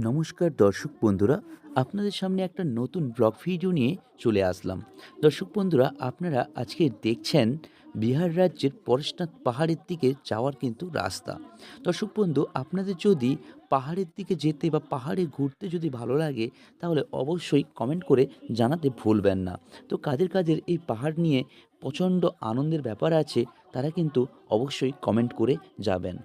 নমস্কার দর্শক বন্ধুরা, আপনাদের সামনে একটা নতুন ব্লগ ভিডিও নিয়ে চলে আসলাম। দর্শক বন্ধুরা, আপনারা আজকে দেখছেন বিহার রাজ্যের পরেশনাথ পাহাড়ের দিকে যাওয়ার কিন্তু রাস্তা। দর্শক বন্ধু, আপনাদের যদি পাহাড়ের দিকে যেতে বা পাহাড়ে ঘুরতে যদি ভালো লাগে, তাহলে অবশ্যই কমেন্ট করে জানাতে ভুলবেন না। তো কাদের কাদের এই পাহাড় নিয়ে প্রচণ্ড আনন্দের ব্যাপার আছে, তারা কিন্তু অবশ্যই কমেন্ট করে যাবেন।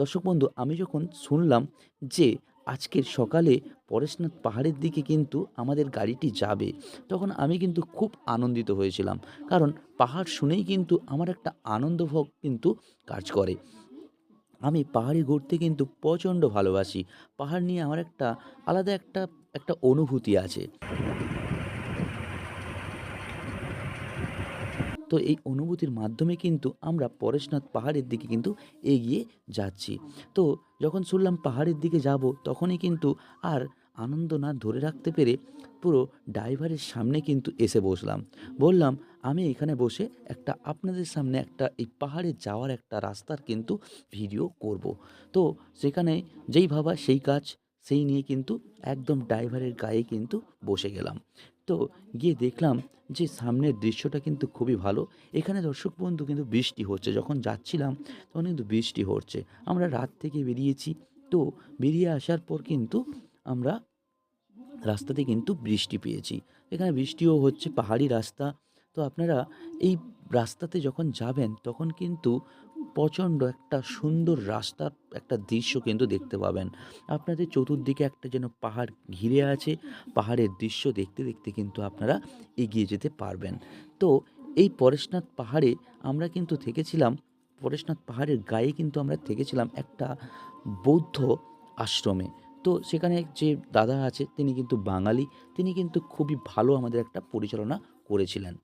দর্শক বন্ধু, আমি যখন শুনলাম যে আজকের সকালে পরেশনাথ পাহাড়ের দিকে কিন্তু আমাদের গাড়িটি যাবে, তখন আমি কিন্তু খুব আনন্দিত হয়েছিলাম। কারণ পাহাড় শুনেই কিন্তু আমার একটা আনন্দভোগ কিন্তু কাজ করে। আমি পাহাড়ে ঘুরতে কিন্তু প্রচণ্ড ভালোবাসি। পাহাড় নিয়ে আমার একটা আলাদা একটা একটা অনুভূতি আছে। তো এই অনুভূতির মাধ্যমে কিন্তু আমরা পরেশনাথ পাহাড়ের দিকে কিন্তু এগিয়ে যাচ্ছি। তো যখন শুনলাম পাহাড়ের দিকে যাব, তখনই কিন্তু আর আনন্দ না ধরে রাখতে পেরে পুরো ড্রাইভারের সামনে কিন্তু এসে বসলাম। বললাম, আমি এখানে বসে একটা আপনাদের সামনে একটা এই পাহাড়ে যাওয়ার একটা রাস্তার কিন্তু ভিডিও করব। তো সেখানে যেই ভাবা সেই কাজ, সেই নিয়ে কিন্তু একদম ড্রাইভারের গায়ে কিন্তু বসে গেলাম। তো গিয়ে দেখলাম যে সামনের দৃশ্যটা কিন্তু খুবই ভালো। এখানে দর্শক বন্ধু কিন্তু বৃষ্টি হচ্ছে। যখন যাচ্ছিলাম তখন কিন্তু বৃষ্টি হচ্ছে। আমরা রাত থেকে বেরিয়েছি। তো বেরিয়ে আসার পর কিন্তু আমরা রাস্তাতে কিন্তু বৃষ্টি পেয়েছি। এখানে বৃষ্টিও হচ্ছে, পাহাড়ি রাস্তা। তো আপনারা এই রাস্তাতে যখন যাবেন তখন কিন্তু প্রচণ্ড একটা সুন্দর রাস্তার একটা দৃশ্য কিন্তু দেখতে পাবেন। আপনাদের চতুর্দিকে একটা যেন পাহাড় ঘিরে আছে। পাহাড়ের দৃশ্য দেখতে দেখতে কিন্তু আপনারা এগিয়ে যেতে পারবেন। তো এই পরেশনাথ পাহাড়ে আমরা কিন্তু থেকেছিলাম, পরেশনাথ পাহাড়ের গায়ে কিন্তু আমরা থেকেছিলাম একটা বৌদ্ধ আশ্রমে। তো সেখানে যে দাদা আছে তিনি কিন্তু বাঙালি। তিনি কিন্তু খুবই ভালো আমাদের একটা পরিচালনা করেছিলেন।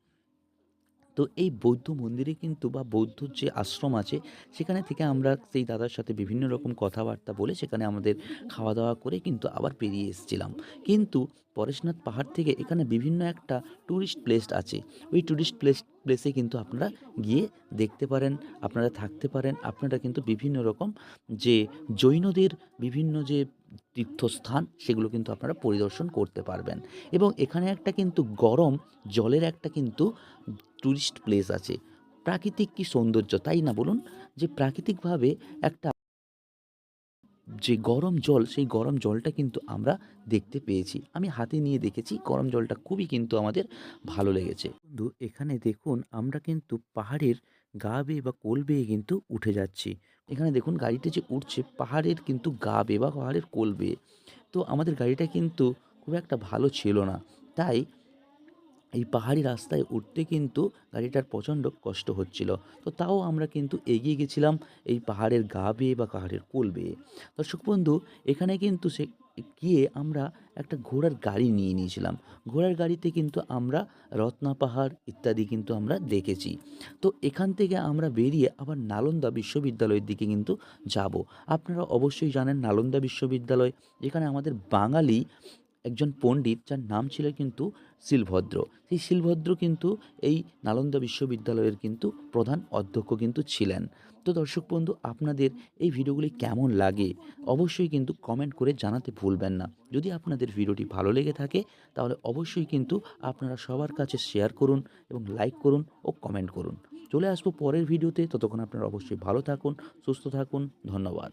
তো এই বৌদ্ধ মন্দিরে কিন্তু বা বৌদ্ধ যে আশ্রম আছে, সেখানে থেকে আমরা সেই দাদার সাথে বিভিন্ন রকম কথাবার্তা বলে সেখানে আমাদের খাওয়া দাওয়া করে কিন্তু আবার বেরিয়ে এসেছিলাম। কিন্তু পরেশনাথ পাহাড় থেকে এখানে বিভিন্ন একটা ট্যুরিস্ট প্লেস আছে। ওই ট্যুরিস্ট প্লেসে কিন্তু আপনারা গিয়ে দেখতে পারেন, আপনারা থাকতে পারেন। আপনারা কিন্তু বিভিন্ন রকম যে জৈনদের বিভিন্ন যে তীর্থস্থান, সেগুলো কিন্তু আপনারা পরিদর্শন করতে পারবেন। এবং এখানে একটা কিন্তু গরম জলের একটা কিন্তু টুরিস্ট প্লেস আছে। প্রাকৃতিক কি সৌন্দর্য, তাই না বলুন? যে প্রাকৃতিকভাবে একটা যে গরম জল, সেই গরম জলটা কিন্তু আমরা দেখতে পেয়েছি। আমি হাতে নিয়ে দেখেছি, গরম জলটা খুবই কিন্তু আমাদের ভালো লেগেছে। বন্ধু, এখানে দেখুন আমরা কিন্তু পাহাড়ের গা বেয়ে বা কোল বেয়ে কিন্তু উঠে যাচ্ছি। এখানে দেখুন গাড়িটা যে উঠছে পাহাড়ের কিন্তু গা বেয়ে বা পাহাড়ের কোল বেয়ে। তো আমাদের গাড়িটা কিন্তু খুব একটা ভালো ছিল না। তাই এই পাহাড়ি রাস্তায় উঠতে কিন্তু গাড়িটার প্রচণ্ড কষ্ট হচ্ছিল। তো তাও আমরা কিন্তু এগিয়ে গেছিলাম এই পাহাড়ের গা বেয়ে বা পাহাড়ের কোল বেয়ে। দর্শক বন্ধু, এখানে কিন্তু সে গিয়ে আমরা একটা ঘোড়ার গাড়ি নিয়ে নিয়েছিলাম। ঘোড়ার গাড়িতে কিন্তু আমরা রত্না পাহাড় ইত্যাদি কিন্তু আমরা দেখেছি। তো এখান থেকে আমরা বেরিয়ে আবার নালন্দা বিশ্ববিদ্যালয়ের দিকে কিন্তু যাব। আপনারা অবশ্যই জানেন নালন্দা বিশ্ববিদ্যালয়, যেখানে আমাদের বাঙালি একজন পণ্ডিত যার নাম ছিল কিন্তু শিলভদ্র। সেই শিলভদ্র কিন্তু এই নালন্দা বিশ্ববিদ্যালয়ের কিন্তু প্রধান অধ্যক্ষ কিন্তু ছিলেন। তো দর্শক বন্ধু, আপনাদের এই ভিডিওগুলি কেমন লাগে অবশ্যই কিন্তু কমেন্ট করে জানাতে ভুলবেন না। যদি আপনাদের ভিডিওটি ভালো লেগে থাকে, তাহলে অবশ্যই কিন্তু আপনারা সবার কাছে শেয়ার করুন এবং লাইক করুন ও কমেন্ট করুন। চলে আসবো পরের ভিডিওতে, ততক্ষণ আপনারা অবশ্যই ভালো থাকুন, সুস্থ থাকুন। ধন্যবাদ।